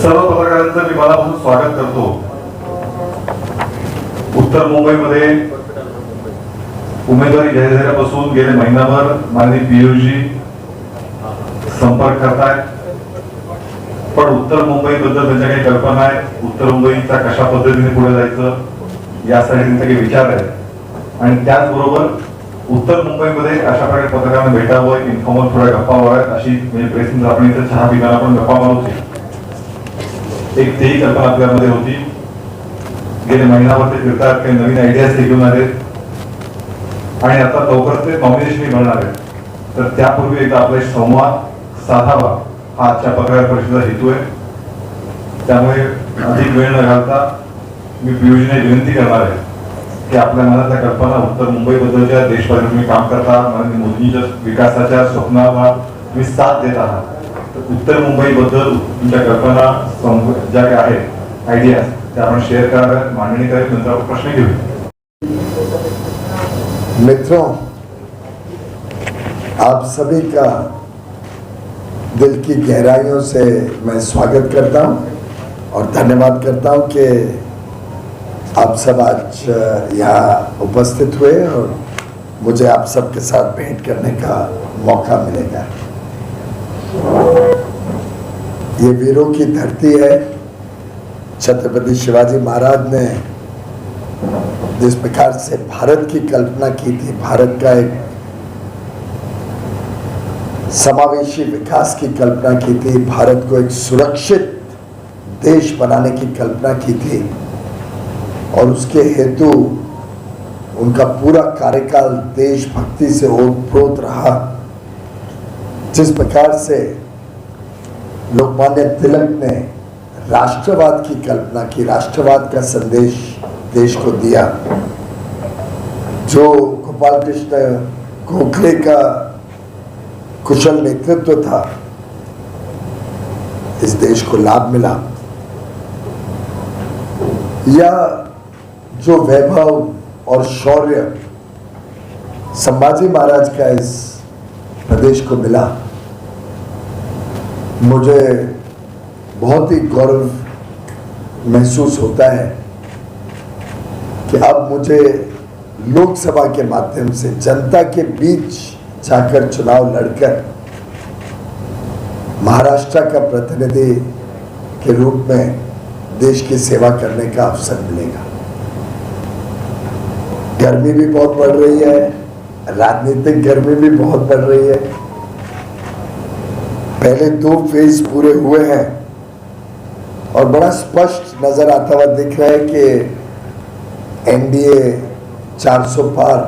सर्व पत्रकारांचं मी मनापासून स्वागत करतो. उत्तर मुंबईमध्ये उमेदवारी जाहीर झाल्यापासून गेले महिनाभर माननीय पीयूजी संपर्क करतायत, पण उत्तर मुंबईबद्दल त्यांच्या काही कल्पना आहेत, उत्तर मुंबईचा कशा पद्धतीने पुढे जायचं यासाठी त्यांचे काही विचार आहेत. आणि त्याचबरोबर उत्तर मुंबईमध्ये अशा प्रकारे पत्रकारांना भेटावं, इन्फॉर्मल थोड्या गप्पा माराव्यात, अशी म्हणजे प्रेसमध्ये आपण इथे चहा पिताना पण गप्पा मारतो, एक तेही कल्पना आपल्यामध्ये होती. गेले महिनाभर ते फिरतात, काही नवीन आयडियाज घेऊन आले आणि आता लवकर ते नॉमिनेशन मिळणार आहे. तर त्यापूर्वी एकदा आपला संवाद साधावा हा आजच्या पत्रकार परिषदेचा हेतू आहे. त्यामुळे अधिक वेळ न घालता मी पीयूजीने विनंती करणार आहे की आपल्या मनातल्या कल्पना उत्तर मुंबईबद्दलच्या देशभरात तुम्ही काम करता, माननीय मोदींच्या विकासाच्या स्वप्नाला तुम्ही साथ देत आहात, तर उत्तर मुंबईबद्दल तुमच्या कल्पना ज्या काही आहेत आयडियाज त्या आपण शेअर कराव्यात, मांडणी करावी, नंतर आपण प्रश्न घेऊ. मित्रों, आप सभी का दिल की गहराइयों से मैं स्वागत करता हूं और धन्यवाद करता हूं कि आप सब आज यहाँ उपस्थित हुए और मुझे आप सबके साथ भेंट करने का मौका मिलेगा. ये वीरों की धरती है. छत्रपति शिवाजी महाराज ने जिस प्रकार से भारत की कल्पना की थी, भारत का एक समावेशी विकास की कल्पना की थी, भारत को एक सुरक्षित देश बनाने की कल्पना की थी और उसके हेतु उनका पूरा कार्यकाल देशभक्ति से ओतप्रोत रहा. जिस प्रकार से लोकमान्य तिलक ने राष्ट्रवाद की कल्पना की, राष्ट्रवाद का संदेश देश को दिया, जो गोपाल कृष्ण गोखले का कुशल नेतृत्व था, इस देश को लाभ मिला. या जो वैभव और शौर्य संभाजी महाराज का इस प्रदेश को मिला, मुझे बहुत ही गौरव महसूस होता है कि अब मुझे लोकसभा के माध्यम से जनता के बीच जाकर चुनाव लड़कर महाराष्ट्र का प्रतिनिधि के रूप में देश की सेवा करने का अवसर मिलेगा. गर्मी भी बहुत बढ़ रही है, राजनीतिक गर्मी भी बहुत बढ़ रही है. पहले 2 फेज पूरे हुए हैं और बड़ा स्पष्ट नजर आता हुआ दिख रहा है कि एनडीए 400 पार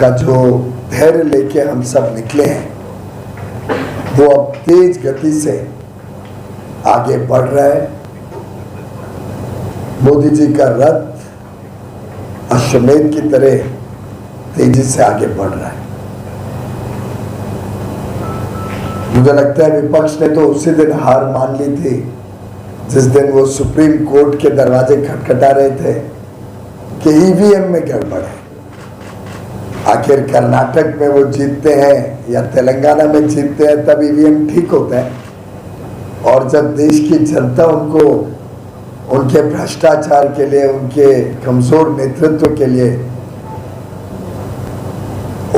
का जो धैर्य लेके हम सब निकले हैं, वो अब तेज गति से आगे बढ़ रहा है. मोदी जी का रथ अश्वमेध की तरह तेजी से आगे बढ़ रहा है. मुझे लगता है विपक्ष ने तो उसी दिन हार मान ली थी जिस दिन वो सुप्रीम कोर्ट के दरवाजे खटखटा रहे थे कि ईवीएम में गड़बड़ है. आखिर कर्नाटक में वो जीतते हैं या तेलंगाना में जीतते हैं तब ईवीएम ठीक होता है, और जब देश की जनता उनको उनके भ्रष्टाचार के लिए, उनके कमजोर नेतृत्व के लिए,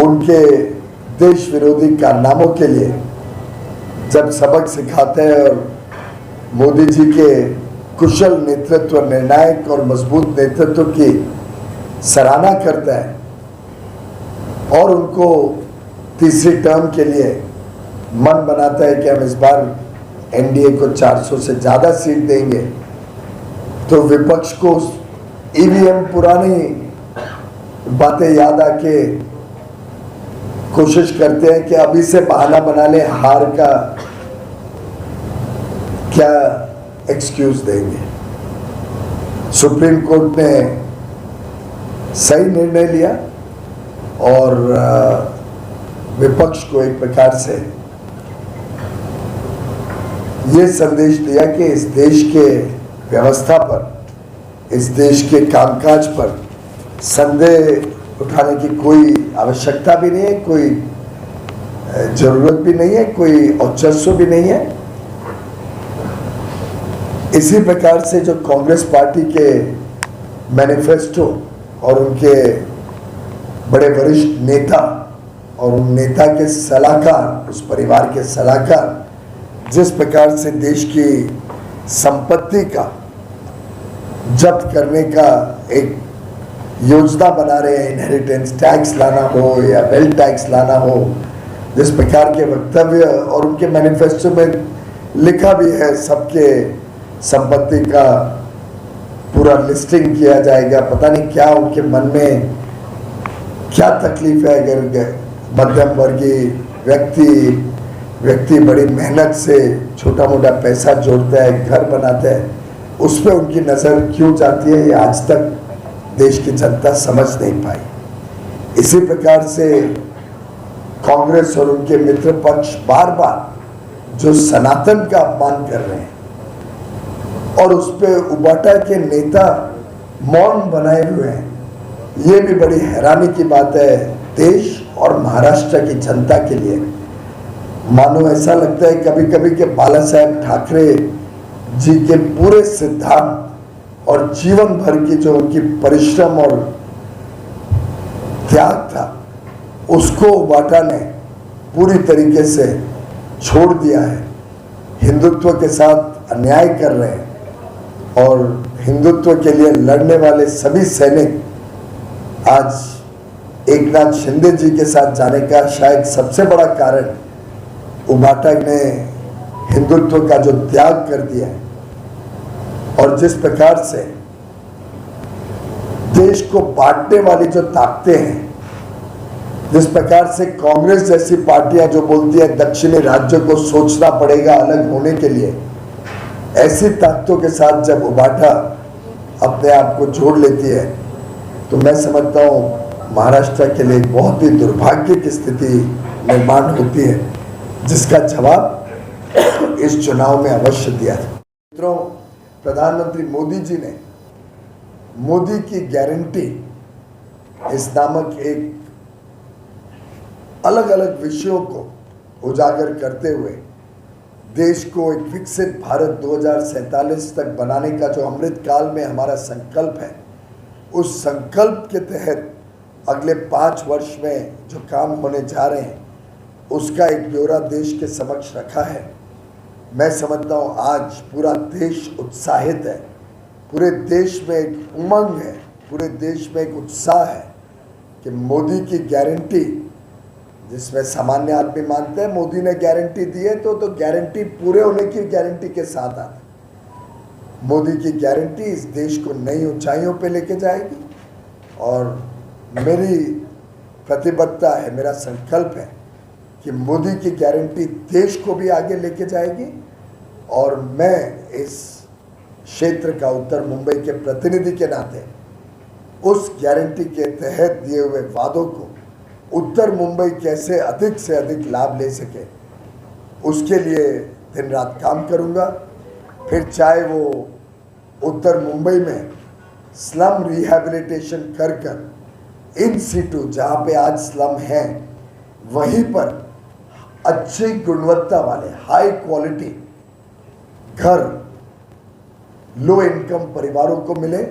उनके देश विरोधी कारनामों के लिए जब सबक सिखाते हैं और मोदी जी के कुशल नेतृत्व, निर्णायक और मजबूत नेतृत्व की सराहना करता है और उनको तीसरी टर्म के लिए मन बनाता है कि हम इस बार एनडीए को 400 से ज़्यादा सीट देंगे, तो विपक्ष को ईवीएम पुरानी बातें याद आके कोशिश करते हैं कि अभी से बहाना बना ले, हार का क्या एक्सक्यूज देंगे. सुप्रीम कोर्ट ने सही निर्णय लिया और विपक्ष को एक प्रकार से ये संदेश दिया कि इस देश के व्यवस्था पर, इस देश के कामकाज पर संदेह उठाने की कोई आवश्यकता भी नहीं है, कोई जरूरत भी नहीं है, कोई औचस्व भी नहीं है. इसी प्रकार से जो कांग्रेस पार्टी के मैनिफेस्टो और उनके बड़े वरिष्ठ नेता और उन नेता के सलाहकार, उस परिवार के सलाहकार जिस प्रकार से देश की संपत्ति का जब्त करने का एक योजना बना रहे हैं, इनहेरिटेंस टैक्स लाना हो या वेल्थ टैक्स लाना हो, जिस प्रकार के वक्तव्य और उनके मैनिफेस्टो में लिखा भी है सबके संपत्ति का पूरा लिस्टिंग किया जाएगा। पता नहीं क्या उनके मन में क्या तकलीफ है। अगर मध्यम वर्गीय व्यक्ति बड़ी मेहनत से छोटा मोटा पैसा जोड़ता है, घर बनाता है, उस पर उनकी नज़र क्यों जाती है, ये आज तक देश की जनता समझ नहीं पाई। इसी प्रकार से कांग्रेस और उनके मित्र पक्ष बार बार जो सनातन का अपमान कर रहे हैं और उस पे उबाटा के नेता मौन बनाए हुए हैं, ये भी बड़ी हैरानी की बात है देश और महाराष्ट्र की जनता के लिए। मानो ऐसा लगता है कभी कभी कि बाला साहेब ठाकरे जी के पूरे सिद्धांत और जीवन भर की जो उनकी परिश्रम और त्याग था, उसको उबाटा ने पूरी तरीके से छोड़ दिया है। हिंदुत्व के साथ अन्याय कर रहे हैं और हिंदुत्व के लिए लड़ने वाले सभी सैनिक आज एकनाथ शिंदे जी के साथ जाने का शायद सबसे बड़ा कारण उबाटा ने हिंदुत्व का जो त्याग कर दिया है और जिस प्रकार से देश को बांटने वाली जो ताकतें हैं, जिस प्रकार से कांग्रेस जैसी पार्टियां जो बोलती है दक्षिणी राज्यों को सोचना पड़ेगा अलग होने के लिए, ऐसी ताकतों के साथ जब उबाटा अपने आप को जोड़ लेती है तो मैं समझता हूँ महाराष्ट्र के लिए बहुत ही दुर्भाग्य की स्थिति निर्माण होती है, जिसका जवाब इस चुनाव में अवश्य दिया जाए। मित्रों, प्रधानमंत्री मोदी जी ने मोदी की गारंटी इस नामक एक अलग अलग विषयों को उजागर करते हुए देश को एक विकसित भारत 2047 तक बनाने का जो अमृत काल में हमारा संकल्प है, उस संकल्प के तहत अगले 5 वर्ष में जो काम होने जा रहे हैं उसका एक ब्यौरा देश के समक्ष रखा है। मैं समझता हूँ आज पूरा देश उत्साहित है, पूरे देश में एक उमंग है, पूरे देश में एक उत्साह है कि मोदी की गारंटी, जिसमें सामान्य आदमी मानते हैं मोदी ने गारंटी दी है तो गारंटी पूरे होने की गारंटी के साथ आता है। मोदी की गारंटी इस देश को नई ऊंचाइयों पे लेके जाएगी और मेरी प्रतिबद्धता है, मेरा संकल्प है कि मोदी की गारंटी देश को भी आगे लेके जाएगी और मैं इस क्षेत्र का उत्तर मुंबई के प्रतिनिधि के नाते उस गारंटी के तहत दिए हुए वादों को उत्तर मुंबई कैसे अधिक से अधिक लाभ ले सके, उसके लिए दिन रात काम करूंगा। फिर चाहे वो उत्तर मुंबई में स्लम रिहैबिलिटेशन कर इन सीटू जहाँ पे आज स्लम हैं वहीं पर अच्छी गुणवत्ता वाले हाई क्वालिटी घर लो इनकम परिवारों को मिले,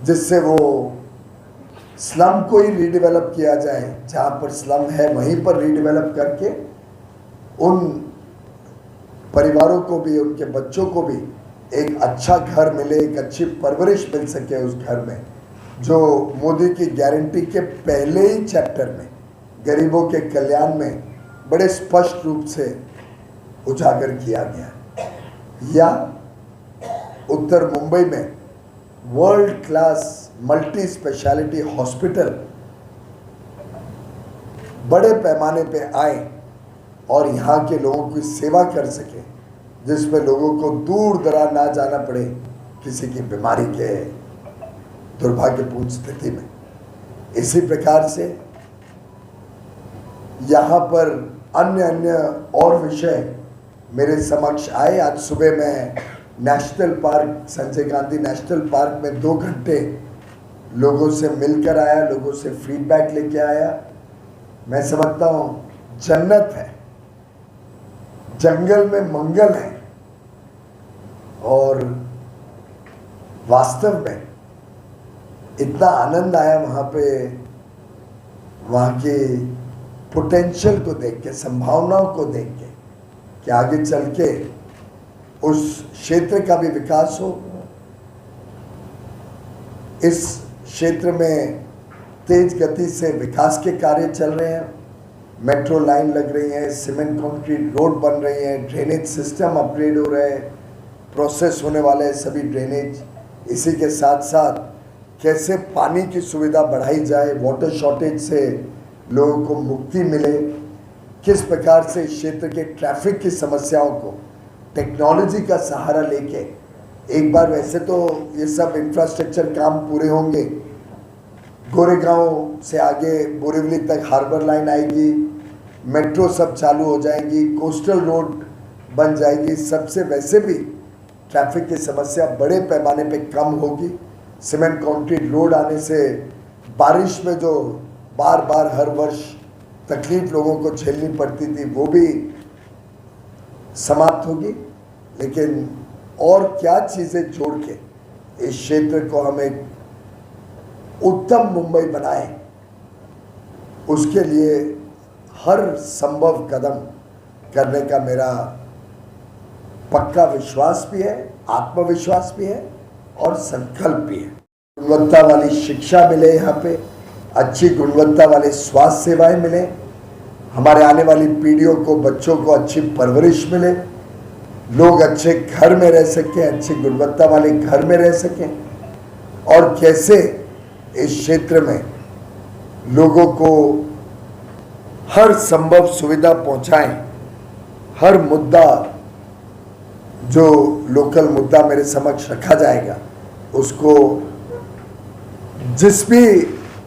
जिससे वो स्लम को ही रीडेवलप किया जाए, जहाँ पर स्लम है वहीं पर रीडेवलप करके उन परिवारों को भी, उनके बच्चों को भी एक अच्छा घर मिले, एक अच्छी परवरिश मिल सके उस घर में, जो मोदी की गारंटी के पहले ही चैप्टर में गरीबों के कल्याण में बड़े स्पष्ट रूप से उजागर किया गया। या उत्तर मुंबई में world class multi speciality hospital बड़े पैमाने पे आए और यहाँ के लोगों की सेवा कर सके, जिसमें लोगों को दूर दराज ना जाना पड़े किसी की बीमारी के दुर्भाग्यपूर्ण स्थिति में। इसी प्रकार से यहाँ पर अन्य और विषय मेरे समक्ष आए। आज सुबह मैं national park, Sanjay Gandhi national park में 2 घंटे लोगों से मिलकर आया, लोगों से फीडबैक लेके आया। मैं समझता हूँ जन्नत है, जंगल में मंगल है और वास्तव में इतना आनंद आया वहाँ पे, वहाँ की पोटेंशियल को देख के, संभावनाओं को देख के, कि आगे चल के उस क्षेत्र का भी विकास हो। इस क्षेत्र में तेज गति से विकास के कार्य चल रहे हैं, मेट्रो लाइन लग रही है, सीमेंट कंक्रीट रोड बन रही है, ड्रेनेज सिस्टम अपग्रेड हो रहे हैं, प्रोसेस होने वाले हैं सभी ड्रेनेज। इसी के साथ साथ कैसे पानी की सुविधा बढ़ाई जाए, वाटर शॉर्टेज से लोगों को मुक्ति मिले, किस प्रकार से इस क्षेत्र के ट्रैफिक की समस्याओं को टेक्नोलॉजी का सहारा लेके, एक बार वैसे तो ये सब इंफ्रास्ट्रक्चर काम पूरे होंगे, गोरेगांव से आगे बोरीवली तक हार्बर लाइन आएगी, मेट्रो सब चालू हो जाएगी, कोस्टल रोड बन जाएगी, सबसे वैसे भी ट्रैफिक की समस्या बड़े पैमाने पे कम होगी। सीमेंट कंक्रीट रोड आने से बारिश में जो बार बार हर वर्ष तकलीफ लोगों को झेलनी पड़ती थी वो भी समाप्त होगी। लेकिन और क्या चीज़ें जोड़ के इस क्षेत्र को हम एक उत्तम मुंबई बनाएं, उसके लिए हर संभव कदम करने का मेरा पक्का विश्वास भी है, आत्मविश्वास भी है और संकल्प भी है। गुणवत्ता वाली शिक्षा मिले, यहाँ पे अच्छी गुणवत्ता वाले स्वास्थ्य सेवाएं मिले, हमारे आने वाली पीढ़ियों को, बच्चों को अच्छी परवरिश मिले, लोग अच्छे घर में रह सकें, अच्छी गुणवत्ता वाले घर में रह सकें, और कैसे इस क्षेत्र में लोगों को हर संभव सुविधा पहुंचाएं। हर मुद्दा जो लोकल मुद्दा मेरे समक्ष रखा जाएगा उसको जिस भी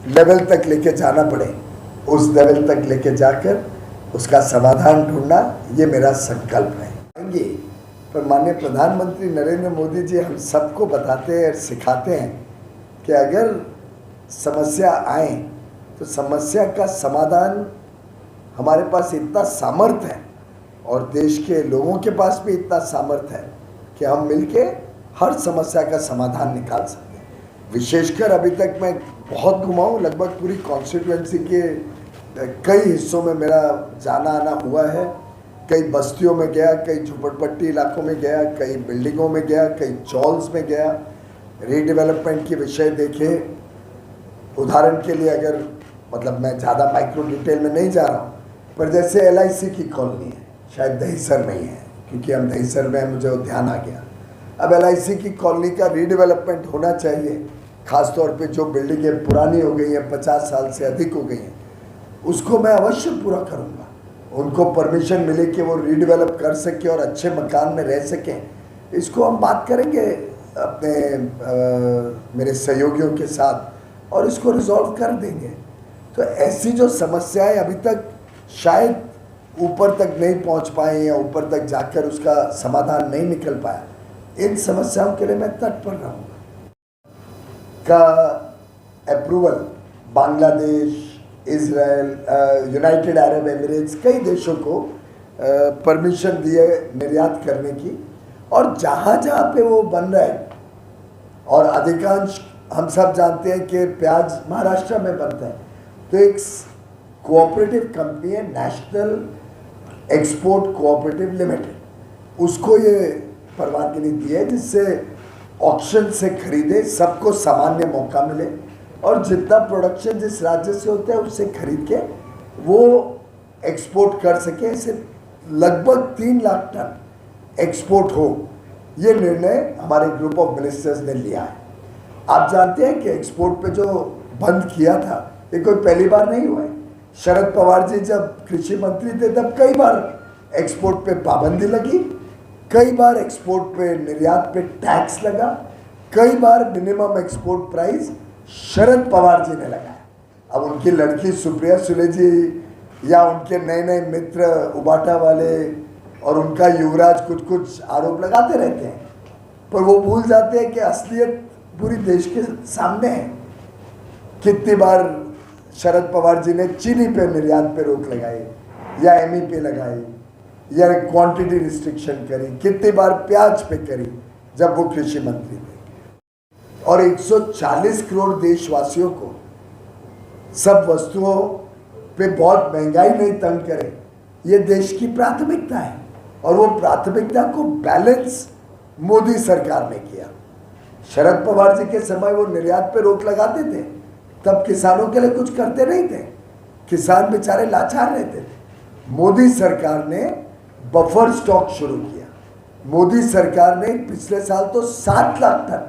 लेवल तक लेके जाना पड़े उस लेवल तक लेके जाकर उसका समाधान ढूंढना, ये मेरा संकल्प है। पर माननीय प्रधानमंत्री नरेंद्र मोदी जी हम सबको बताते हैं और सिखाते हैं कि अगर समस्या आए तो समस्या का समाधान हमारे पास इतना सामर्थ्य है और देश के लोगों के पास भी इतना सामर्थ्य है कि हम मिलके हर समस्या का समाधान निकाल सकते हैं। विशेषकर अभी तक मैं बहुत घुमा हूँ, लगभग पूरी कॉन्स्टिट्यूएंसी के कई हिस्सों में मेरा जाना आना हुआ है। कई बस्तियों में गया, कई झुपड़पट्टी इलाकों में गया, कई बिल्डिंगों में गया, कई चॉल्स में गया, रीडेवलपमेंट के विषय देखे। उदाहरण के लिए अगर मतलब मैं ज़्यादा माइक्रो डिटेल में नहीं जा रहा हूँ, पर जैसे LIC की कॉलोनी है, शायद दहीसर में ही है क्योंकि हम दहीसर में हैं, मुझे ध्यान आ गया। अब LIC की कॉलोनी का रीडेवलपमेंट होना चाहिए, खासतौर पे जो बिल्डिंगें पुरानी हो गई हैं, 50 साल से अधिक हो गई हैं, उसको मैं अवश्य पूरा करूँगा। उनको परमिशन मिले कि वो रीडेवलप कर सके और अच्छे मकान में रह सकें। इसको हम बात करेंगे अपने मेरे सहयोगियों के साथ और इसको रिजॉल्व कर देंगे। तो ऐसी जो समस्याएं अभी तक शायद ऊपर तक नहीं पहुंच पाए या ऊपर तक जाकर उसका समाधान नहीं निकल पाया, इन समस्याओं के लिए मैं तत्पर रहूँगा। का approval Bangladesh, Israel, United Arab Emirates, कई देशों को परमिशन दिए निर्यात करने की, और जहाँ जहाँ पे वो बन रहा है, और अधिकांश हम सब जानते हैं कि प्याज महाराष्ट्र में बनता है, तो एक कोऑपरेटिव कंपनी है नेशनल एक्सपोर्ट कोऑपरेटिव लिमिटेड, उसको ये परवानगी दी है जिससे ऑक्शन से खरीदे, सबको सामान्य मौका मिले और जितना प्रोडक्शन जिस राज्य से होता है उससे खरीद के वो एक्सपोर्ट कर सके। ऐसे लगभग 3 लाख टन एक्सपोर्ट हो, ये निर्णय हमारे ग्रुप ऑफ मिनिस्टर्स ने लिया है। आप जानते हैं कि एक्सपोर्ट पे जो बंद किया था ये कोई पहली बार नहीं हुआ है। शरद पवार जी जब कृषि मंत्री थे तब कई बार एक्सपोर्ट पे पाबंदी लगी, कई बार एक्सपोर्ट पे निर्यात पे टैक्स लगा, कई बार minimum export price Sharad Pawar ji ने लगाया। अब उनकी लड़की सुप्रिया सुले जी या उनके नए नए मित्र उबाटा वाले और उनका युवराज कुछ कुछ आरोप लगाते रहते हैं, पर वो भूल जाते हैं कि असलियत पूरी देश के सामने है। कितनी बार शरद पवार जी ने चीनी पे निर्यात पे रोक लगाई या ME पे लगाई या क्वांटिटी रिस्ट्रिक्शन करी, कितनी बार प्याज पे करी, जब वो कृषि मंत्री थे। और 140 करोड़ देशवासियों को सब वस्तुओं पे बहुत महंगाई नहीं तंग करे, ये देश की प्राथमिकता है। और वो प्राथमिकता को बैलेंस मोदी सरकार ने किया। शरद पवार जी के समय वो निर्यात पे रोक लगाते थे, तब किसानों के लिए कुछ करते नहीं थे, किसान बेचारे लाचार रहते थे। मोदी सरकार ने बफर स्टॉक शुरू किया। मोदी सरकार ने पिछले साल तो 7 लाख टन,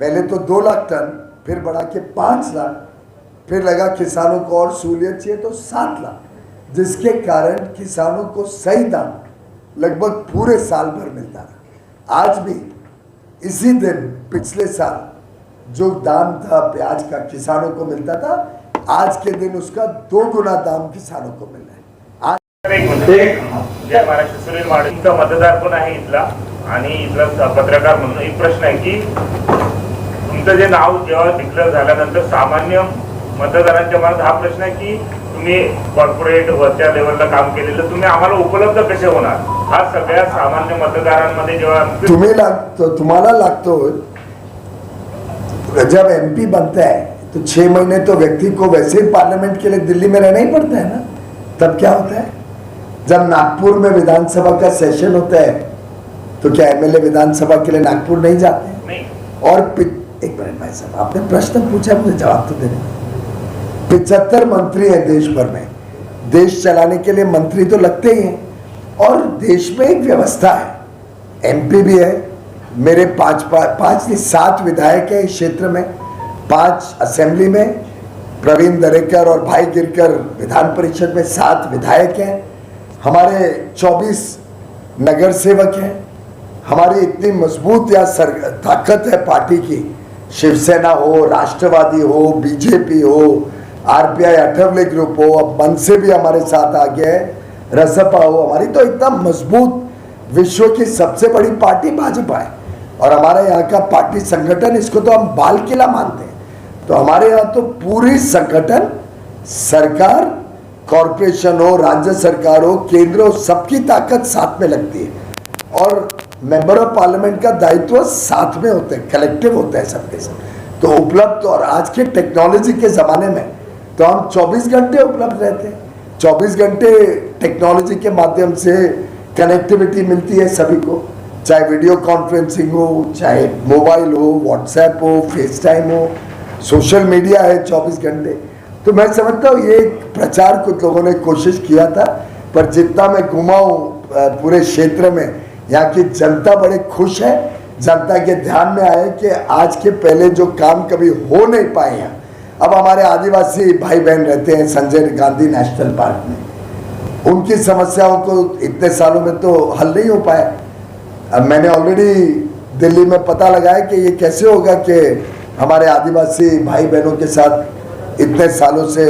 पहले तो 2 लाख टन, फिर बढ़ा के 5 लाख, फिर लगा किसानों को और सहूलियत चाहिए तो 7 लाख, जिसके कारण किसानों को सही दाम लगभग पूरे साल भर मिलता रहा। आज भी इसी दिन पिछले साल जो दाम था प्याज का किसानों को मिलता था, आज के दिन उसका 2 गुना दाम किसानों को मिल रहा है। एक म्हणजे जय महाराष्ट्र, सुनील माडे तुमचा मतदार पण आहे इथला आणि इथला पत्रकार म्हणून एक प्रश्न आहे की तुमचं जे नाव जेव्हा डिक्लेअर झाल्यानंतर सामान्य मतदारांच्या मनात हा प्रश्न आहे की तुम्ही कॉर्पोरेट वरच्या लेवलला काम केलेलं, तुम्ही आम्हाला उपलब्ध कसे होणार, हा सगळ्या सामान्य मतदारांमध्ये जेव्हा तुम्हाला लागतो जब एमपी बनता है तो 6 महीने तो व्यक्ति को वैसे ही पार्लियामेंट के लिए दिल्ली में रहना ही पड़ता है ना। तब क्या होता है, जब नागपुर में विधानसभा का सेशन होता है तो क्या एमएलए विधानसभा के लिए नागपुर नहीं जाते? नहीं। और एक मिनट भाई साहब, आपने प्रश्न पूछा, मुझे जवाब तो देने। 75 मंत्री हैं देश भर में, देश चलाने के लिए मंत्री तो लगते ही हैं। और देश में एक व्यवस्था है, एमपी भी है, मेरे 7 विधायक हैं इस क्षेत्र में, 5 असेंबली में, प्रवीण दरेकर और भाई गिरकर विधान परिषद में 7 विधायक हैं, हमारे 24 नगर सेवक हैं। हमारी इतनी मजबूत या ताकत है पार्टी की, शिवसेना हो, राष्ट्रवादी हो, बीजेपी हो, आरपीआई अठवले ग्रुप हो, अब मन से भी हमारे साथ आ गया है, रसपा हो, हमारी तो एकदम मजबूत, विश्व की सबसे बड़ी पार्टी भाजपा है। और हमारे यहाँ का पार्टी संगठन, इसको तो हम बाल किला मानते हैं। तो हमारे यहाँ तो पूरी संगठन, सरकार, कॉरपोरेशन हो, राज्य सरकार हो, केंद्र हो, सबकी ताकत साथ में लगती है। और मेंबर ऑफ पार्लियामेंट का दायित्व साथ में होते हैं, कलेक्टिव होता है सबके साथ। तो उपलब्ध, और आज के टेक्नोलॉजी के ज़माने में तो हम 24 घंटे उपलब्ध रहते हैं। 24 घंटे टेक्नोलॉजी के माध्यम से कनेक्टिविटी मिलती है सभी को, चाहे वीडियो कॉन्फ्रेंसिंग हो, चाहे मोबाइल हो, व्हाट्सएप हो, फेस टाइम हो, सोशल मीडिया है 24 घंटे। तो मैं समझता हूँ ये प्रचार कुछ लोगों ने कोशिश किया था, पर जितना मैं घुमा हूँ पूरे क्षेत्र में, यहाँ की जनता बड़े खुश है। जनता के ध्यान में आए कि आज के पहले जो काम कभी हो नहीं पाए हैं, अब हमारे आदिवासी भाई बहन रहते हैं संजय गांधी नेशनल पार्क में, उनकी समस्याओं को इतने सालों में तो हल नहीं हो पाया। अब मैंने ऑलरेडी दिल्ली में पता लगाया कि ये कैसे होगा कि हमारे आदिवासी भाई बहनों के साथ इतने सालों से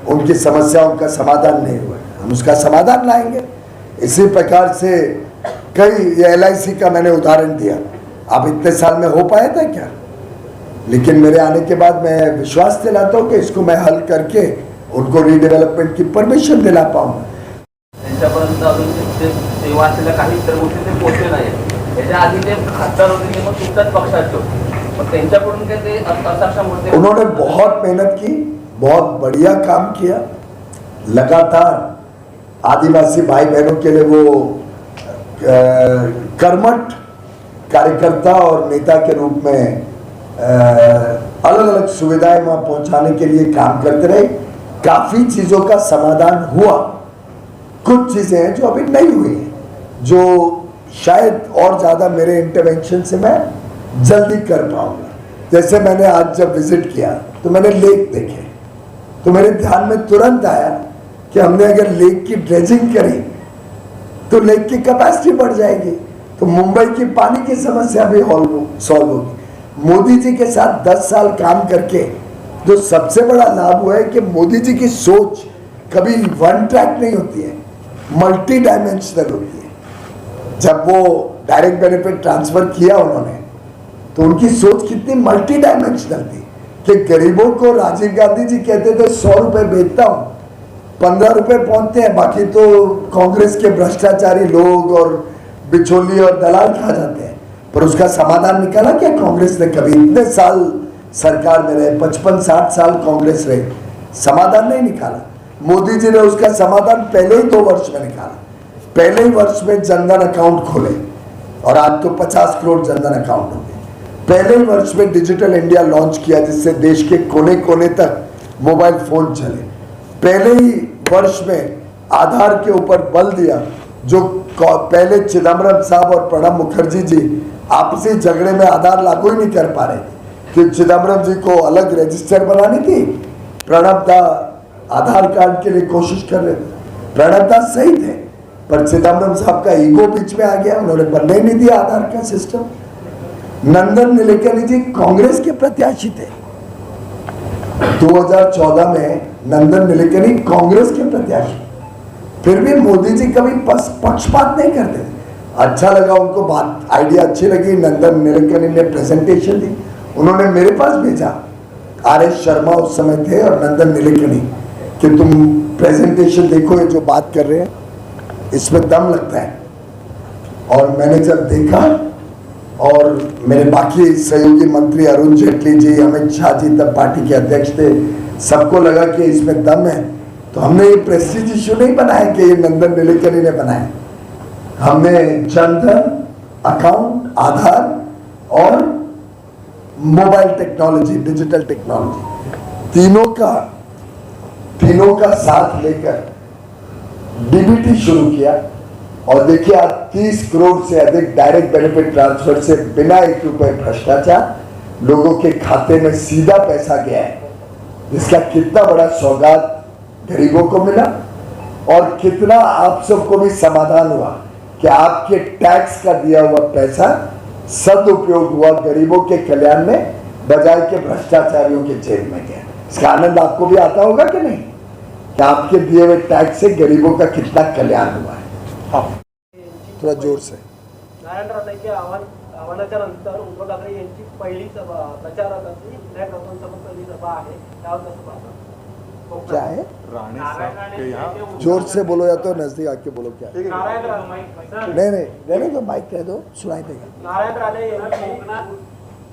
उनकी समस्याओं का समाधान नहीं हुआ, हम उसका समाधान लाएंगे। इसी प्रकार से कई, ये LIC का मैंने उदाहरण दिया, अब इतने साल में हो पाया था क्या? लेकिन मेरे आने के बाद मैं विश्वास दिलाता हूँ कि इसको मैं हल करके उनको रीडेवलपमेंट की परमिशन दिला पाऊंगा। त्यांच्यापर्यंत अजून ते सेवा असलेल्या काही इतर गोष्टी ते पोहोचले नाही। याच्या आधी ते खासदार होते की मग तुमच्याच पक्षाचे होते, मग त्यांच्याकडून काय ते अक्षम होते? उन्होंने बहुत मेहनत की, बहुत बढ़िया काम किया, लगातार आदिवासी भाई बहनों के लिए वो कर्मठ कार्यकर्ता और नेता के रूप में अलग अलग सुविधाएं वहां पहुंचाने के लिए काम करते रहे। काफी चीजों का समाधान हुआ, कुछ चीजें हैं जो अभी नहीं हुई हैं, जो शायद और ज्यादा मेरे इंटरवेंशन से मैं जल्दी कर पाऊंगा। जैसे मैंने आज जब विजिट किया तो मैंने लेक देखे, तो मेरे ध्यान में तुरंत आया कि हमने अगर लेक की ड्रेजिंग करी तो लेक की कैपेसिटी बढ़ जाएगी, तो मुंबई की पानी की समस्या भी सॉल्व होगी। मोदी जी के साथ 10 साल काम करके जो सबसे बड़ा लाभ हुआ है कि मोदी जी की सोच कभी वन ट्रैक नहीं होती है, मल्टी डायमेंशनल होती है। जब वो डायरेक्ट बेनिफिट ट्रांसफर किया उन्होंने, तो उनकी सोच कितनी मल्टी डायमेंशनल थी कि गरीबों को, राजीव गांधी जी कहते थे 100 रुपए बेचता हूँ, 15 रुपए पहुंचते हैं, बाकी तो कांग्रेस के भ्रष्टाचारी लोग और बिचौली और दलाल खा जाते हैं। पर उसका समाधान निकाला क्या कांग्रेस ने? कभी इतने साल सरकार में रहे, 55-60 साल कांग्रेस रहे, समाधान नहीं निकाला। मोदी जी ने उसका समाधान पहले ही 2 वर्ष में निकाला। पहले ही वर्ष में जनधन अकाउंट खोले और आज तो 50 करोड़ जनधन अकाउंट हो गए। पहले ही वर्ष में डिजिटल इंडिया लॉन्च किया जिससे देश के कोने कोने तक मोबाइल फोन चले। पहले ही वर्ष में आधार के ऊपर बल दिया, जो पहले चिदम्बरम साहब और प्रणब मुखर्जी जी आपसी झगड़े में आधार लागू ही नहीं कर पा रहे कि चिदम्बरम जी को अलग रजिस्टर बनानी थी, प्रणब दा आधार कार्ड के लिए कोशिश कर रहे थे। प्रणब दा सही थे पर चिदम्बरम साहब का ईगो बीच में आ गया, उन्होंने बनने ही नहीं दिया आधार का सिस्टम। नंदन नीलेकनी जी कांग्रेस के प्रत्याशी थे 2014 में, नंदन नीलेकनी कांग्रेस के प्रत्याशी, फिर भी मोदी जी कभी पक्षपात नहीं करते। अच्छा लगा उनको, बात आइडिया अच्छी लगी, नंदन नीलेकनी ने प्रेजेंटेशन दी, उन्होंने मेरे पास भेजा, आर.एस. शर्मा उस समय थे और नंदन नीलेकनी, कि तुम प्रेजेंटेशन देखो, ये जो बात कर रहे हैं इसमें दम लगता है। और मैंने जब देखा और मेरे बाकी सहयोगी मंत्री अरुण जेटली जी, अमित शाह जी तब पार्टी के अध्यक्ष थे, सबको लगा कि इसमें दम है, तो हमने ये प्रेस्टीज इशू नहीं बनाया कि ये नंदन नीलेकनी ने बनाया। हमने जनधन अकाउंट, आधार और मोबाइल टेक्नोलॉजी, डिजिटल टेक्नोलॉजी, तीनों का साथ लेकर डीबीटी शुरू किया। और देखिए आज 30 करोड़ से अधिक डायरेक्ट बेनिफिट ट्रांसफर से बिना 1 रुपए भ्रष्टाचार लोगों के खाते में सीधा पैसा गया है, जिसका कितना बड़ा सौगात गरीबों को मिला और कितना आप सबको भी समाधान हुआ कि आपके टैक्स का दिया हुआ पैसा सदुपयोग हुआ गरीबों के कल्याण में, बजाय के भ्रष्टाचारियों के जेब में गया। इसका आनंद आपको भी आता होगा कि नहीं, कि आपके दिए हुए टैक्स से गरीबों का कितना कल्याण हुआ है। हाँ, थोड़ा जोर से। नारायण राणेंच्या आव्हानाच्या नंतर उद्धव ठाकरे यांची पहिली सभा, प्रचाराची विधायक संसद पहिली सभा आहे, त्यावर कसं पाहता? क्या है? राणे साहब के यहाँ जोर से बोलो या तो नजदीक आके बोलो। क्या है? नारायण राणे नहीं तो माइक कह दो, सुनाई देगा। नारायण राणे यांची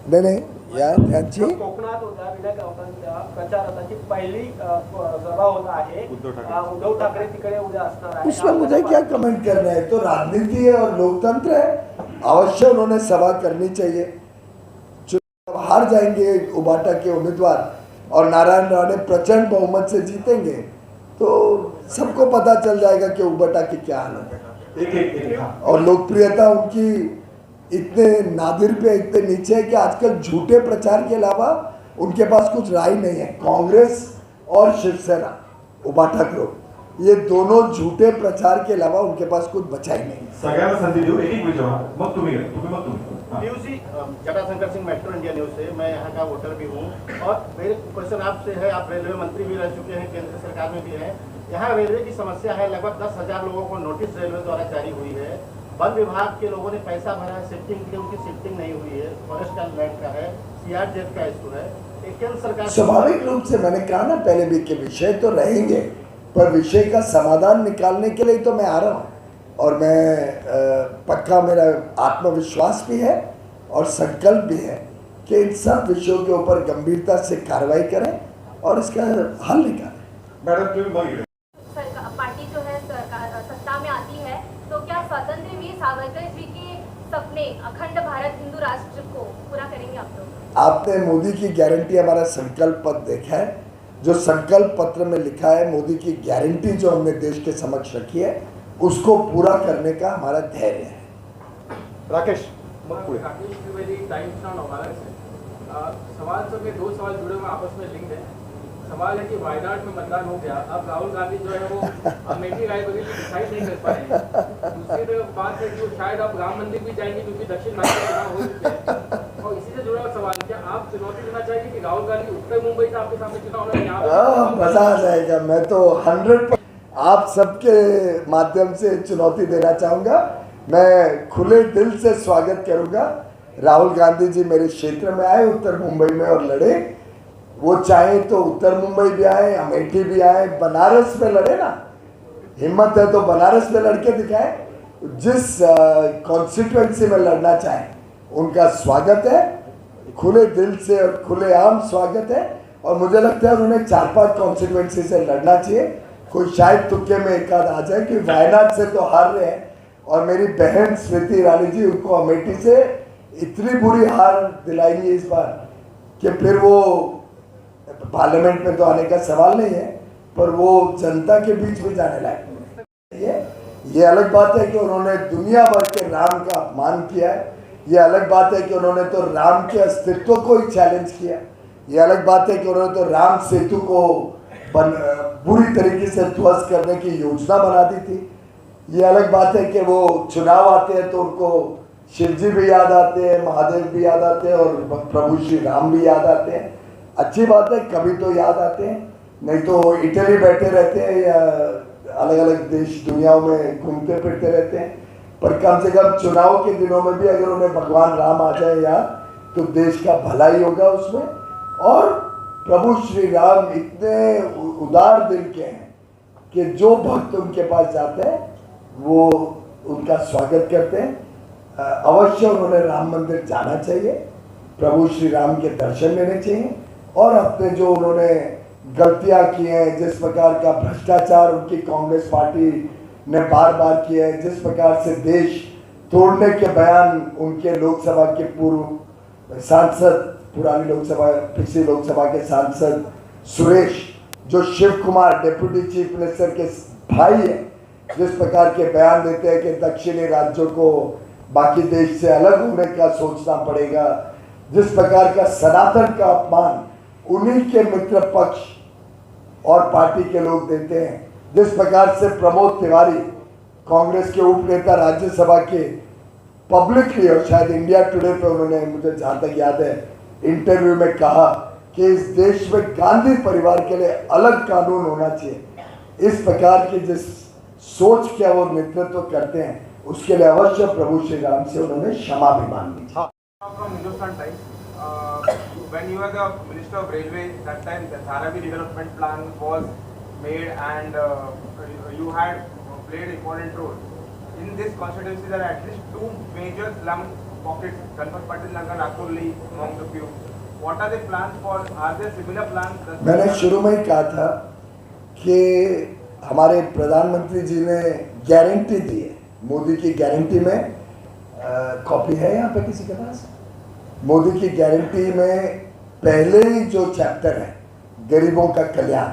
नहीं यार त्यांची कोकणात होता विनायक राऊतांच्या प्रचाराची पहिली सभा होत आहे। उद्धव ठाकरे तिकडे उद्या असणार आहे। उसमें मुझे क्या कमेंट करना है, तो राजनीति है और लोकतंत्र है, अवश्य उन्होंने सभा करनी चाहिए। चुनाव हार जाएंगे उबाटा के उम्मीदवार और नारायण राणे प्रचंड बहुमत से जीतेंगे तो सबको पता चल जाएगा कि उबाटा की क्या हालत है। और लोकप्रियता उनकी इतने नादिर पे, इतने नीचे है कि आजकल झूठे प्रचार के अलावा उनके पास कुछ राय नहीं है। कांग्रेस और शिवसेना, उबाटा ग्रुप, ये दोनों झूठे प्रचार के अलावा उनके पास कुछ बचा ही नहीं। सगळ्यांना संधी देऊ, एक विचारा, मग तुम्ही न्यूज जी, Jatashankar Singh, Metro India News से। मैं यहाँ का वोटर भी हूँ और मेरे क्वेश्चन आपसे है, आप रेलवे मंत्री भी रह चुके हैं, केंद्र सरकार में भी हैं। यहाँ रेलवे की समस्या है, लगभग 10,000 लोगों को नोटिस रेलवे द्वारा जारी हुई है। वन विभाग के लोगों ने पैसा भरा है शिफ्टिंग के लिए, उनकी शिफ्टिंग नहीं हुई है। फॉरेस्ट एंड लैंड का है, सीआरजेड का इशू है। केंद्र सरकार स्वाभाविक रूप से मैंने कहा ना पहले भी कि विषय तो रहेंगे, पर विषय का समाधान निकालने के लिए तो मैं आ रहा हूँ और मैं पक्का, मेरा आत्मविश्वास भी है और संकल्प भी है कि इन सब विषयों के ऊपर गंभीरता से कार्रवाई करें और इसका हल निकालें। मॅडम तुम्ही मग पार्टी जो है सरकार सत्ता में आती है तो क्या स्वतंत्र वीर सावरकर जी के सपने अखंड भारत हिंदू राष्ट्र को पूरा करेंगे आप लोग? आपने मोदी की गारंटी, हमारा संकल्प पत्र देखा है, जो संकल्प पत्र में लिखा है, मोदी की गारंटी जो हमने देश के समक्ष रखी है, उसको पूरा करने का हमारा धैर्य है। राकेश राकेश त्रिवेदी, टाइम्स नाउ नवादा से। सवाल सब में 2 सवाल जुड़े हुए आपस में लिंक है। सवाल है कि वायनाड में मतदान हो गया, अब राहुल गांधी जो है वो अमेठी रायबरेली डिसाइड नहीं कर पाए। दूसरी बात है कि शायद अब राम मंदिर भी जाएंगे क्योंकि दक्षिण भारत में चुनाव हो चुके हैं। और इसी से जुड़ा हुआ सवाल, क्या आप चुनौती देना चाहिए कि राहुल गांधी उत्तर मुंबई से आपके सामने चुनाव लड़ेंगे? मजा आ जाएगा। मैं तो 100% आप सबके माध्यम से चुनौती देना चाहूँगा। मैं खुले दिल से स्वागत करूँगा। राहुल गांधी जी मेरे क्षेत्र में आए, उत्तर मुंबई में, और लड़े। वो चाहे तो उत्तर मुंबई भी आए, अमेठी भी आए, बनारस में लड़े ना, हिम्मत है तो बनारस में लड़के दिखाए। जिस कॉन्स्टिट्यूएंसी में लड़ना चाहे उनका स्वागत है, खुले दिल से और खुलेआम स्वागत है। और मुझे लगता है उन्हें 4-5 कॉन्स्टिट्यूएंसी से लड़ना चाहिए। कोई शायद तुक्के में एक आध आ जाए कि वायनाड से तो हार रहे हैं, और मेरी बहन स्मृति ईरानी जी उनको अमेठी से इतनी बुरी हार दिलाएंगी इस बार कि फिर वो पार्लियामेंट में तो आने का सवाल नहीं है, पर वो जनता के बीच में जाने लायक नहीं है। ये अलग बात है कि उन्होंने दुनिया भर के राम का अपमान किया है, ये अलग बात है कि उन्होंने तो राम के अस्तित्व को ही चैलेंज किया, ये अलग बात है कि उन्होंने तो राम सेतु को बुरी तरीके से ध्वस्त करने की योजना बना दी थी। ये अलग बात है कि वो चुनाव आते हैं तो उनको शिव जी भी याद आते हैं, महादेव भी याद आते हैं और प्रभु श्री राम भी याद आते हैं। अच्छी बात है, कभी तो याद आते हैं, नहीं तो इटली बैठे रहते हैं या अलग अलग देश दुनियाओं में घूमते फिरते रहते हैं। पर कम से कम चुनाव के दिनों में भी अगर उन्हें भगवान राम आ जाए याद, तो देश का भला ही होगा उसमें। और प्रभु श्री राम इतने उदार दिल के हैं कि जो भक्त उनके पास जाते हैं वो उनका स्वागत करते हैं। अवश्य उन्होंने राम मंदिर जाना चाहिए, प्रभु श्री राम के दर्शन लेने चाहिए, और अपने जो उन्होंने गलतियां की हैं, जिस प्रकार का भ्रष्टाचार उनकी कांग्रेस पार्टी ने बार बार किया है, जिस प्रकार से देश तोड़ने के बयान उनके लोकसभा के पूर्व सांसद, पुरानी लोकसभा पिछली लोकसभा के सांसद सुरेश, जो Shiv Kumar deputy chief minister के भाई है, जिस प्रकार के बयान देते हैं कि दक्षिणी राज्यों को बाकी देश से अलग होने का सोचना पड़ेगा, जिस प्रकार का सनातन का अपमान उन्हीं के मित्र पक्ष और पार्टी के लोग देते हैं, जिस प्रकार से प्रमोद तिवारी कांग्रेस के उप नेता राज्यसभा के पब्लिकली और शायद इंडिया टुडे पे उन्होंने, मुझे जहाँ तक याद है, इंटरव्यू में कहा कि इस देश में गांधी परिवार के लिए अलग कानून होना चाहिए। इस प्रकार की जिस सोच क्या वो नेतृत्व करते हैं, उसके लिए अवश्य प्रभु श्री राम से उन्होंने क्षमा भी मांगी। From Hindustan Times, when you were the Minister of Railway, that time the Dharavi development plan was made, and you had played an important role. In this constituency, there are at least 2 major slum pockets, Ganpat Patil Nagar, Akurli, among the few. What are the plans for? Are there similar plans? मैंने शुरू में ही कहा था कि हमारे प्रधानमंत्री जी ने guarantee दी है, मोदी की गारंटी में कॉपी है यहाँ पे किसी के पास, मोदी की गारंटी में पहले ही जो चैप्टर है गरीबों का कल्याण,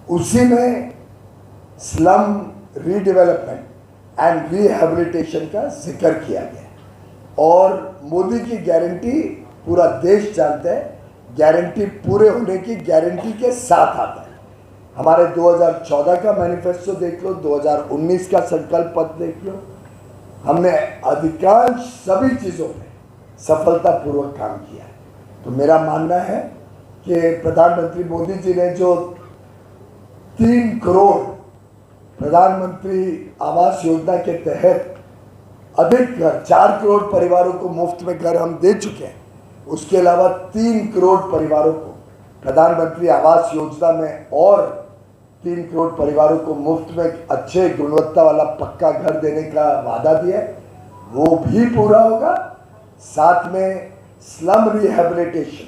उसी में स्लम रीडेवलपमेंट एंड रिहेबिलिटेशन का जिक्र किया गया। और मोदी की गारंटी पूरा देश जानता है, गारंटी पूरे होने की गारंटी के साथ आता है। हमारे 2014 का मैनिफेस्टो देख लो, 2019 का संकल्प पत्र देख लो, हमने अधिकांश सभी चीज़ों में सफलतापूर्वक काम किया है। तो मेरा मानना है कि प्रधानमंत्री मोदी जी ने जो 3 करोड़ प्रधानमंत्री आवास योजना के तहत अधिक घर, 4 करोड़ परिवारों को मुफ्त में घर हम दे चुके हैं, उसके अलावा 3 करोड़ परिवारों को प्रधानमंत्री आवास योजना में और 3 करोड़ परिवारों को मुफ्त में अच्छे गुणवत्ता वाला पक्का घर देने का वादा दिया है, वो भी पूरा होगा। साथ में स्लम रिहेबिलिटेशन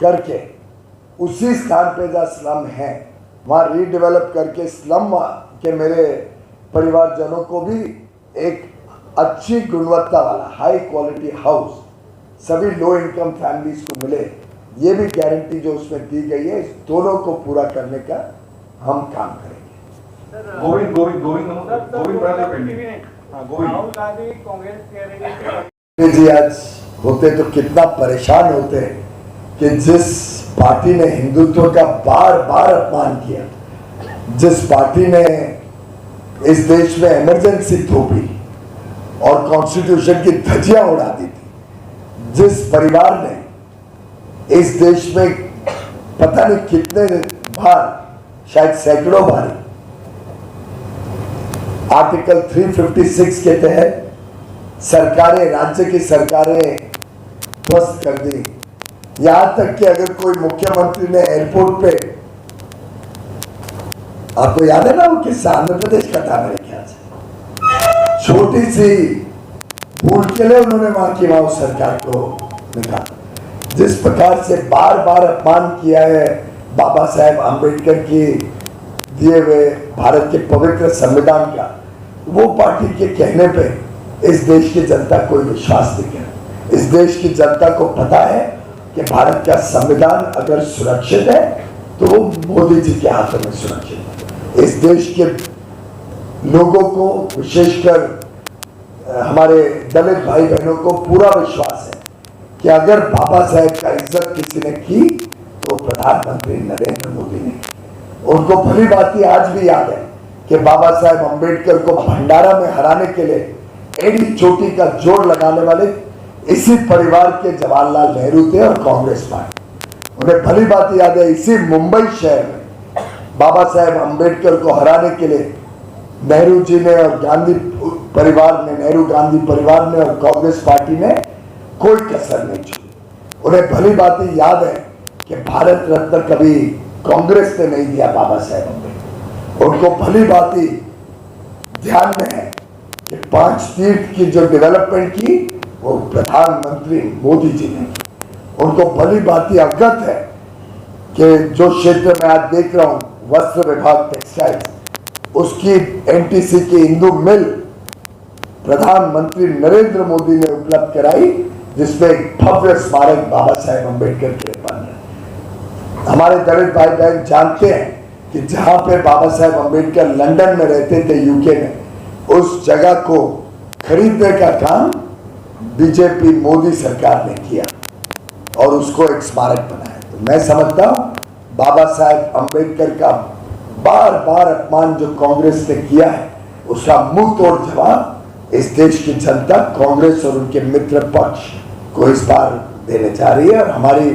करके उसी स्थान पे जहाँ स्लम है वहाँ रीडेवलप करके स्लम के मेरे परिवारजनों को भी एक अच्छी गुणवत्ता वाला हाई क्वालिटी हाउस सभी लो इनकम फैमिलीज को मिले, ये भी गारंटी जो उसमें दी गई है, इस दोनों को पूरा करने का हम काम करेंगे। गोविंद राहुल गांधी कांग्रेस कह रही है जी आज होते तो कितना परेशान होते हैं कि जिस पार्टी ने हिंदुत्व का बार बार अपमान किया, जिस पार्टी ने इस देश में इमरजेंसी थोपी और कॉन्स्टिट्यूशन की धज्जियां उड़ा दी थी, जिस परिवार ने इस देश में पता नहीं कितने बार, शायद सैकड़ों बार आर्टिकल 356 के तहत सरकारें, राज्य की सरकारें ध्वस्त कर दी। यहां तक कि अगर कोई मुख्यमंत्री ने एयरपोर्ट पे, आपको याद है ना वो किस्सा, आंध्र प्रदेश का था मेरे ख्याल से, छोटी सी भूल के लिए उन्होंने वहां की माओ सरकार को निकाला। जिस प्रकार से बार बार अपमान किया है बाबा साहेब आम्बेडकर की दिए हुए भारत के पवित्र संविधान का, वो पार्टी के कहने पे इस देश की जनता कोई विश्वास नहीं करे। इस देश की जनता को पता है कि भारत का संविधान अगर सुरक्षित है तो वो मोदी जी के हाथों में सुरक्षित है। इस देश के लोगों को, विशेषकर हमारे दलित भाई बहनों को पूरा विश्वास है कि अगर बाबा साहेब का इज्जत किसी ने की तो प्रधानमंत्री नरेंद्र मोदी ने। उनको भली बात आज भी याद है कि बाबा साहेब अम्बेडकर को भंडारा में हराने के लिए एड़ी चोटी का जोड़ लगाने वाले इसी परिवार के जवाहरलाल नेहरू थे और कांग्रेस पार्टी। उन्हें भली बात याद है, इसी मुंबई शहर में बाबा साहेब अम्बेडकर को हराने के लिए नेहरू जी ने और गांधी परिवार ने, नेहरू गांधी परिवार ने और कांग्रेस पार्टी ने कोई कसर नहीं छोड़ी। उन्हें भली बात याद है कि भारत रत्न कभी कांग्रेस ने नहीं दिया बाबा साहेब अम्बेडकर। उनको भली बात ध्यान में है कि 5 तीर्थ की जो डेवलपमेंट की वो प्रधानमंत्री मोदी जी ने की। उनको भली बात अवगत है कि जो क्षेत्र में आज देख रहा हूं, वस्त्र विभाग टेक्सटाइल्स, उसकी एनटीसी की इंदू मिल प्रधानमंत्री नरेंद्र मोदी ने उपलब्ध कराई, जिसमें एक भव्य स्मारक बाबा साहेब अम्बेडकर के लिए बन रहा। हमारे दलित भाई बहन जानते हैं कि जहां पे बाबा साहेब अम्बेडकर लंदन में रहते थे, यूके में, उस जगह को खरीदने का काम बीजेपी मोदी सरकार ने किया और उसको एक स्मारक बनाया। तो मैं समझता हूं बाबा साहेब अम्बेडकर का बार बार अपमान जो कांग्रेस ने किया है, उसका मुंह तोड़ जवाब इस देश की जनता कांग्रेस और उनके मित्र पक्ष को इस बार देने जा रही है। और हमारी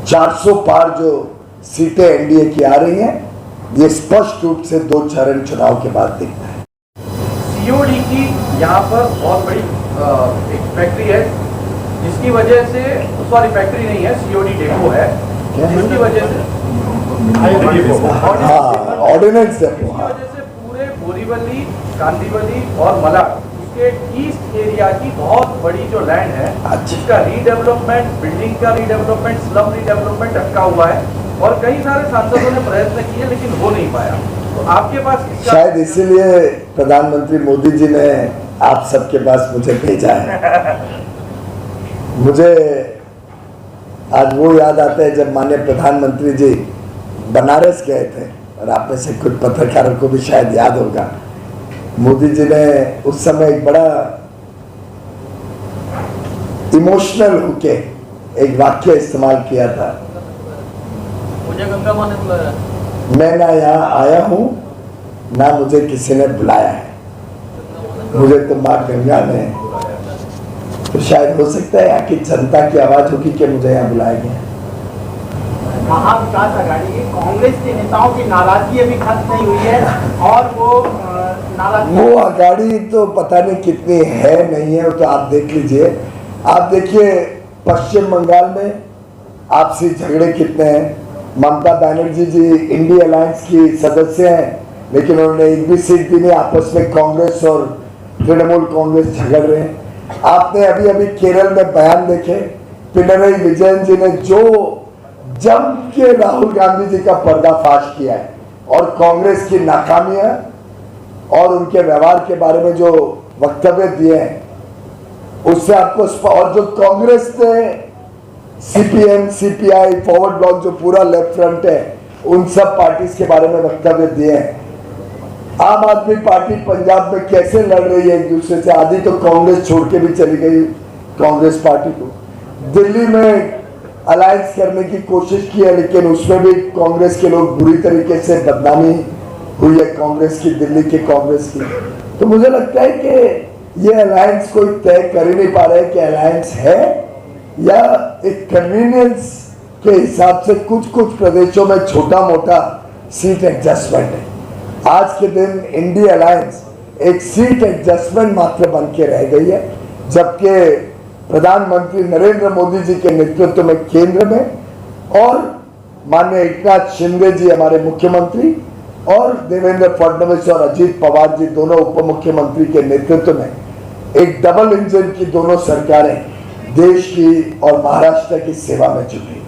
400 पार जो सीटें एनडीए की आ रही हैं, ये स्पष्ट रूप से 2 चरण चुनाव के बाद दिखता है। सीओडी की यहाँ पर बहुत बड़ी एक फैक्ट्री है, जिसकी वजह से, सॉरी फैक्ट्री नहीं है, सीओडी डेपो है, जिसकी वजह से ऑर्डिनेंस है, इसकी वजह से पूरे बोरीवली, कांदीवली और मलाड उसके ईस्ट एरिया की बहुत बड़ी जो लैंड है, जिसका रीडेवलपमेंट, बिल्डिंग का रीडेवलपमेंट, स्लम रीडेवलपमेंट अटका हुआ है और कई सारे सांसदों ने प्रयत्न किए लेकिन हो नहीं पाया। तो आपके पास शायद इसीलिए प्रधानमंत्री मोदी जी ने आप सबके पास मुझे भेजा है। मुझे आज वो याद आता है जब माननीय प्रधानमंत्री जी बनारस गए थे, और आप में से कुछ पत्रकारों को भी शायद याद होगा, मोदी जी ने उस समय एक बड़ा इमोशनल होके एक वाक्य इस्तेमाल किया था, मुझे गंगा माँ ने बुलाया, मैं ना यहाँ आया हूँ ना मुझे किसी ने बुलाया है, मुझे तो माँ गंगा ने। तो शायद हो सकता है यहाँ की जनता की आवाज होगी कि मुझे यहाँ बुलाया गया। महाविकास आघाड़ी के कांग्रेस के नेताओं की नाराजगी अभी खत्म नहीं हुई है और वो आघाड़ी तो पता नहीं कितनी है नहीं है, वो तो आप देख लीजिए। आप देखिए पश्चिम बंगाल में आपसी झगड़े कितने हैं। ममता बनर्जी जी इंडिया अलायंस की सदस्य हैं, लेकिन उन्होंने एक भी सीट भी नहीं। आपस में कांग्रेस और तृणमूल कांग्रेस झगड़ रहे हैं। आपने अभी अभी केरल में बयान देखे, पिनरई विजयन जी ने जो जम के राहुल गांधी जी का पर्दाफाश किया है और कांग्रेस की नाकामियां और उनके व्यवहार के बारे में जो वक्तव्य दिए हैं, उससे आपको, और जो कांग्रेस ने सीपीएम, सीपीआई, फॉरवर्ड ब्लॉक, जो पूरा लेफ्ट फ्रंट है, उन सब पार्टीज के बारे में वक्तव्य दिए हैं। आम आदमी पार्टी पंजाब में कैसे लड़ रही है एक दूसरे से, आधी तो कांग्रेस छोड़ के भी चली गई कांग्रेस पार्टी को। दिल्ली में अलायंस करने की कोशिश की है, लेकिन उसमें भी कांग्रेस के लोग बुरी तरीके से बदनामी हुई है कांग्रेस की, दिल्ली के कांग्रेस की। तो मुझे लगता है कि ये अलायंस कोई तय कर ही नहीं पा रहे कि अलायंस है या एक कन्वीनियंस के हिसाब से कुछ कुछ प्रदेशों में छोटा मोटा सीट एडजस्टमेंट है। आज के दिन इंडिया अलायंस एक सीट एडजस्टमेंट मात्र बन के रह गई है, जबकि प्रधानमंत्री नरेंद्र मोदी जी के नेतृत्व में केंद्र में और माननीय एकनाथ शिंदे जी हमारे मुख्यमंत्री और देवेंद्र फडणवीस और अजीत पवार जी दोनों उप मुख्यमंत्री के नेतृत्व में एक डबल इंजन की दोनों सरकारें देश की और महाराष्ट्र की सेवा में जुटी।